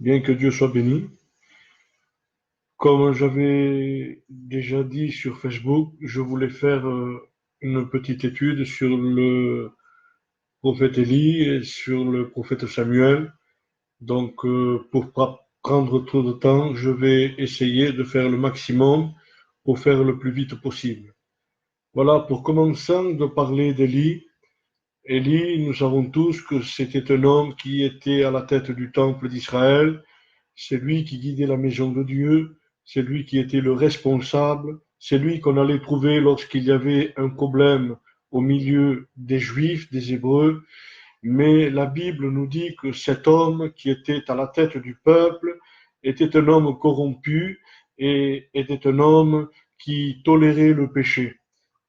Bien que Dieu soit béni. Comme j'avais déjà dit sur Facebook, je voulais faire une petite étude sur le prophète Élie et sur le prophète Samuel. Donc, pour pas prendre trop de temps, je vais essayer de faire le maximum pour faire le plus vite possible. Voilà, pour commencer de parler d'Élie. Élie, nous savons tous que c'était un homme qui était à la tête du temple d'Israël. C'est lui qui guidait la maison de Dieu, c'est lui qui était le responsable, c'est lui qu'on allait trouver lorsqu'il y avait un problème au milieu des Juifs, des Hébreux. Mais la Bible nous dit que cet homme qui était à la tête du peuple était un homme corrompu et était un homme qui tolérait le péché.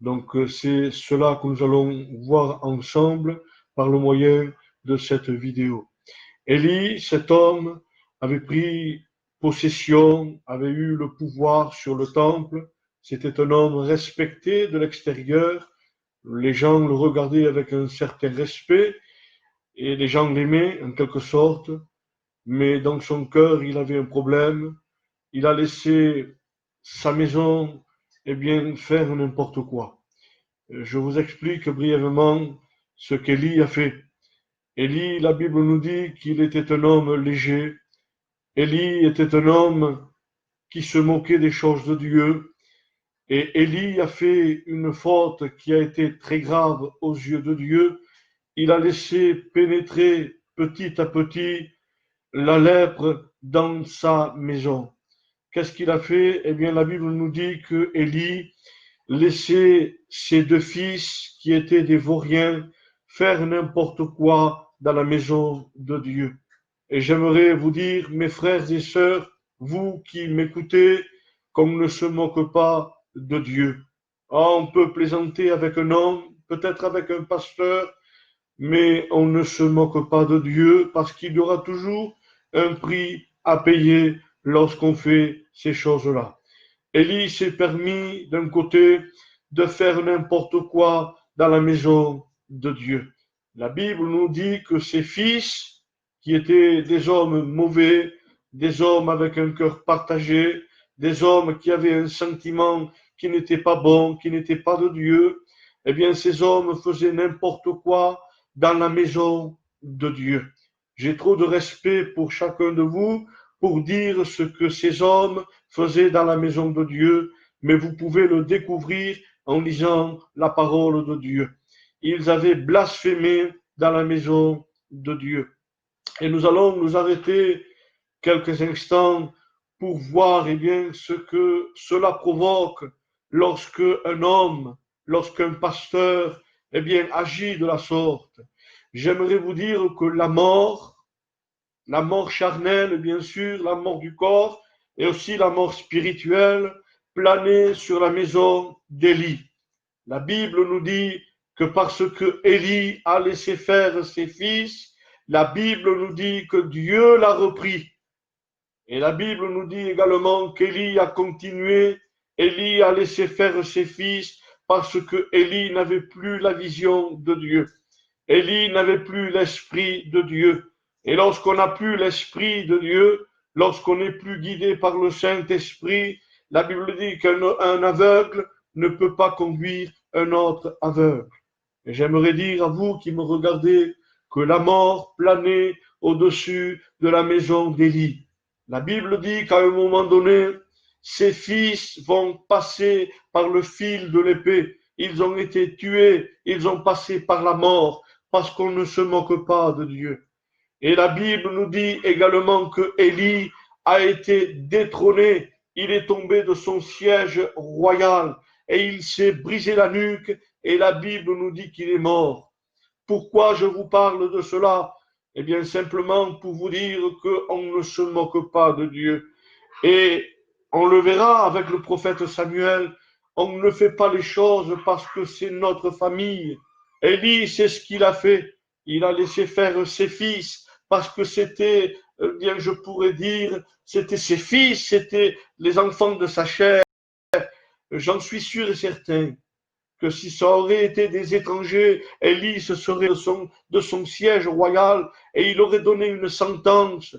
Donc c'est cela que nous allons voir ensemble par le moyen de cette vidéo. Élie, cet homme, avait pris possession, avait eu le pouvoir sur le temple. C'était un homme respecté de l'extérieur. Les gens le regardaient avec un certain respect et les gens l'aimaient en quelque sorte. Mais dans son cœur, il avait un problème. Il a laissé sa maison, eh bien, faire n'importe quoi. Je vous explique brièvement ce qu'Élie a fait. Élie, la Bible nous dit qu'il était un homme léger. Élie était un homme qui se moquait des choses de Dieu. Et Élie a fait une faute qui a été très grave aux yeux de Dieu. Il a laissé pénétrer petit à petit la lèpre dans sa maison. Qu'est-ce qu'il a fait? Eh bien, la Bible nous dit que Élie laissait ses deux fils, qui étaient des vauriens, faire n'importe quoi dans la maison de Dieu. Et j'aimerais vous dire, mes frères et sœurs, vous qui m'écoutez, qu'on ne se moque pas de Dieu. Ah, on peut plaisanter avec un homme, peut-être avec un pasteur, mais on ne se moque pas de Dieu parce qu'il y aura toujours un prix à payer lorsqu'on fait ces choses-là. Élie s'est permis d'un côté de faire n'importe quoi dans la maison de Dieu. La Bible nous dit que ses fils, qui étaient des hommes mauvais, des hommes avec un cœur partagé, des hommes qui avaient un sentiment qui n'était pas bon, qui n'était pas de Dieu, eh bien ces hommes faisaient n'importe quoi dans la maison de Dieu. J'ai trop de respect pour chacun de vous pour dire ce que ces hommes faisaient dans la maison de Dieu, mais vous pouvez le découvrir en lisant la parole de Dieu. Ils avaient blasphémé dans la maison de Dieu. Et nous allons nous arrêter quelques instants pour voir eh bien, ce que cela provoque lorsque un homme, lorsqu'un pasteur eh bien, agit de la sorte. J'aimerais vous dire que la mort charnelle, bien sûr, la mort du corps, et aussi la mort spirituelle, planait sur la maison d'Élie. La Bible nous dit que parce que Élie a laissé faire ses fils, la Bible nous dit que Dieu l'a repris. Et la Bible nous dit également qu'Élie a continué, Élie a laissé faire ses fils parce que Élie n'avait plus la vision de Dieu. Élie n'avait plus l'esprit de Dieu. Et lorsqu'on n'a plus l'esprit de Dieu, lorsqu'on n'est plus guidé par le Saint-Esprit, la Bible dit qu'un aveugle ne peut pas conduire un autre aveugle. Et j'aimerais dire à vous qui me regardez que la mort planait au-dessus de la maison d'Élie. La Bible dit qu'à un moment donné, ses fils vont passer par le fil de l'épée. Ils ont été tués, ils ont passé par la mort parce qu'on ne se moque pas de Dieu. Et la Bible nous dit également que Élie a été détrôné, il est tombé de son siège royal et il s'est brisé la nuque et la Bible nous dit qu'il est mort. Pourquoi je vous parle de cela? Eh bien simplement pour vous dire qu'on ne se moque pas de Dieu. Et on le verra avec le prophète Samuel, on ne fait pas les choses parce que c'est notre famille. Élie, c'est ce qu'il a fait. Il a laissé faire ses fils parce que c'était, bien je pourrais dire, c'était ses fils, c'était les enfants de sa chair. J'en suis sûr et certain que si ça aurait été des étrangers, Élie se serait de son siège royal et il aurait donné une sentence.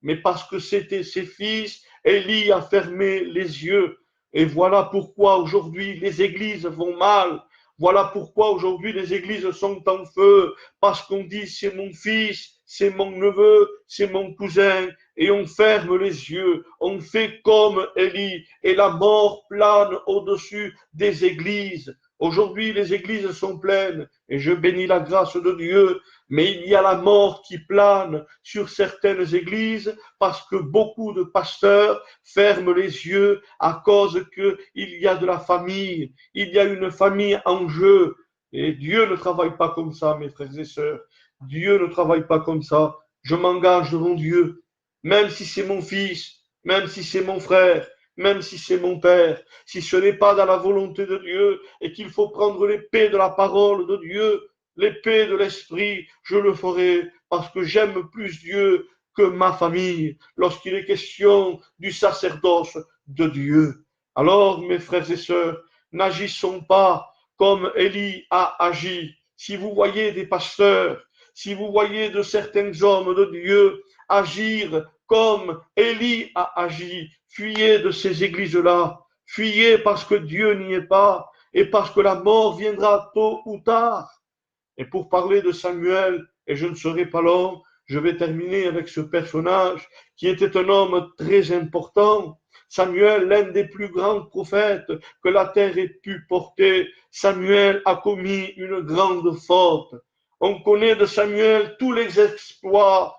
mais parce que c'était ses fils, Élie a fermé les yeux. Et voilà pourquoi aujourd'hui les églises vont mal. Voilà pourquoi aujourd'hui les églises sont en feu, parce qu'on dit c'est mon fils, c'est mon neveu, c'est mon cousin, et on ferme les yeux, on fait comme Élie, et la mort plane au-dessus des églises. Aujourd'hui, les églises sont pleines, et je bénis la grâce de Dieu, mais il y a la mort qui plane sur certaines églises parce que beaucoup de pasteurs ferment les yeux à cause qu'il y a de la famille, il y a une famille en jeu. Et Dieu ne travaille pas comme ça, mes frères et sœurs. Dieu ne travaille pas comme ça. Je m'engage devant Dieu, même si c'est mon fils, même si c'est mon frère, même si c'est mon père, si ce n'est pas dans la volonté de Dieu et qu'il faut prendre l'épée de la parole de Dieu, l'épée de l'esprit, je le ferai parce que j'aime plus Dieu que ma famille lorsqu'il est question du sacerdoce de Dieu. Alors, mes frères et sœurs, n'agissons pas comme Élie a agi. Si vous voyez des pasteurs, si vous voyez de certains hommes de Dieu agir comme Élie a agi, fuyez de ces églises-là. Fuyez parce que Dieu n'y est pas et parce que la mort viendra tôt ou tard. Et pour parler de Samuel, et je ne serai pas long, je vais terminer avec ce personnage qui était un homme très important. Samuel, l'un des plus grands prophètes que la terre ait pu porter, Samuel a commis une grande faute. On connaît de Samuel tous les exploits,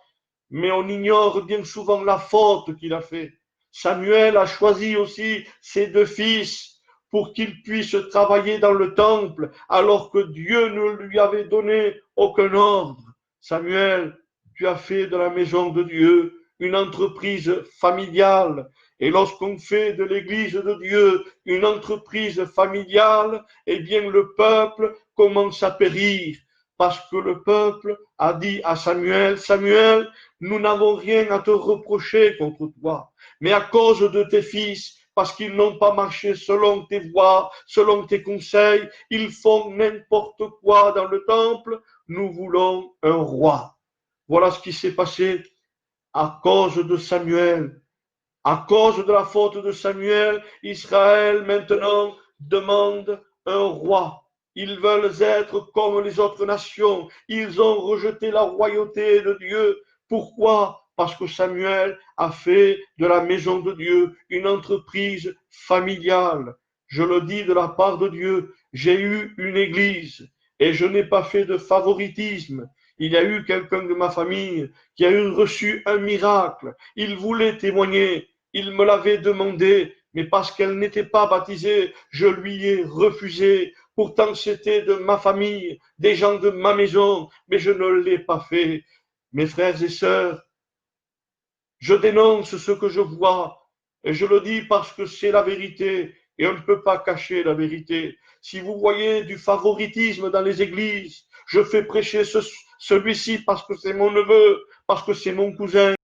mais on ignore bien souvent la faute qu'il a fait. Samuel a choisi aussi ses deux fils pour qu'ils puissent travailler dans le temple, alors que Dieu ne lui avait donné aucun ordre. Samuel, tu as fait de la maison de Dieu une entreprise familiale. Et lorsqu'on fait de l'église de Dieu une entreprise familiale, eh bien le peuple commence à périr. Parce que le peuple a dit à Samuel, Samuel, nous n'avons rien à te reprocher contre toi, mais à cause de tes fils, parce qu'ils n'ont pas marché selon tes voies, selon tes conseils, ils font n'importe quoi dans le temple, nous voulons un roi. Voilà ce qui s'est passé à cause de Samuel. À cause de la faute de Samuel, Israël maintenant demande un roi. Ils veulent être comme les autres nations. Ils ont rejeté la royauté de Dieu. Pourquoi? Parce que Samuel a fait de la maison de Dieu une entreprise familiale. Je le dis de la part de Dieu, j'ai eu une église et je n'ai pas fait de favoritisme. Il y a eu quelqu'un de ma famille qui a eu reçu un miracle. Il voulait témoigner. Il me l'avait demandé, mais parce qu'elle n'était pas baptisée, je lui ai refusé. Pourtant, c'était de ma famille, des gens de ma maison, mais je ne l'ai pas fait. Mes frères et sœurs, je dénonce ce que je vois, et je le dis parce que c'est la vérité, et on ne peut pas cacher la vérité. Si vous voyez du favoritisme dans les églises, je fais prêcher celui-ci parce que c'est mon neveu, parce que c'est mon cousin,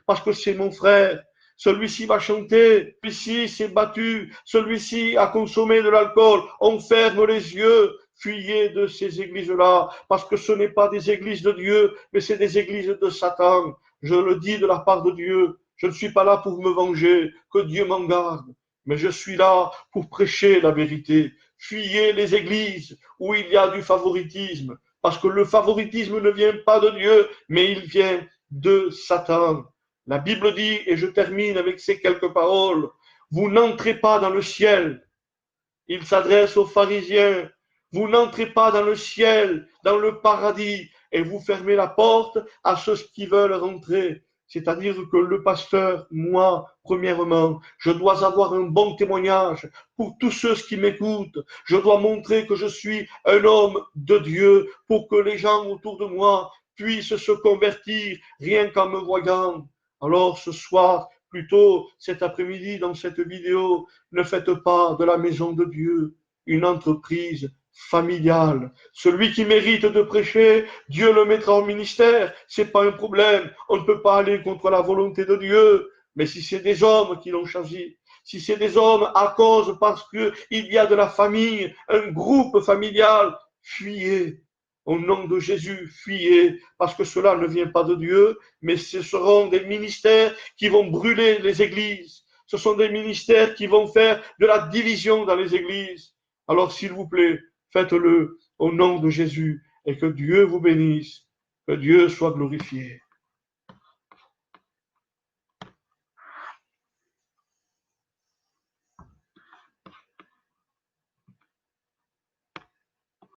parce que c'est mon frère. Celui-ci va chanter, celui-ci s'est battu, celui-ci a consommé de l'alcool. On ferme les yeux, fuyez de ces églises-là, parce que ce n'est pas des églises de Dieu, mais c'est des églises de Satan. Je le dis de la part de Dieu. Je ne suis pas là pour me venger, que Dieu m'en garde, mais je suis là pour prêcher la vérité. Fuyez les églises où il y a du favoritisme, parce que le favoritisme ne vient pas de Dieu, mais il vient de Satan. La Bible dit, et je termine avec ces quelques paroles, vous n'entrez pas dans le ciel. Il s'adresse aux pharisiens. Vous n'entrez pas dans le ciel, dans le paradis, et vous fermez la porte à ceux qui veulent rentrer. C'est-à-dire que le pasteur, moi, premièrement, je dois avoir un bon témoignage pour tous ceux qui m'écoutent. Je dois montrer que je suis un homme de Dieu pour que les gens autour de moi puissent se convertir rien qu'en me voyant. Alors ce soir, plutôt cet après-midi dans cette vidéo, ne faites pas de la maison de Dieu une entreprise familiale. Celui qui mérite de prêcher, Dieu le mettra au ministère. C'est pas un problème. On ne peut pas aller contre la volonté de Dieu. Mais si c'est des hommes qui l'ont choisi, si c'est des hommes à cause parce qu'il y a de la famille, un groupe familial, fuyez. Au nom de Jésus, fuyez, parce que cela ne vient pas de Dieu, mais ce seront des ministères qui vont brûler les églises. Ce sont des ministères qui vont faire de la division dans les églises. Alors, s'il vous plaît, faites-le au nom de Jésus et que Dieu vous bénisse, que Dieu soit glorifié.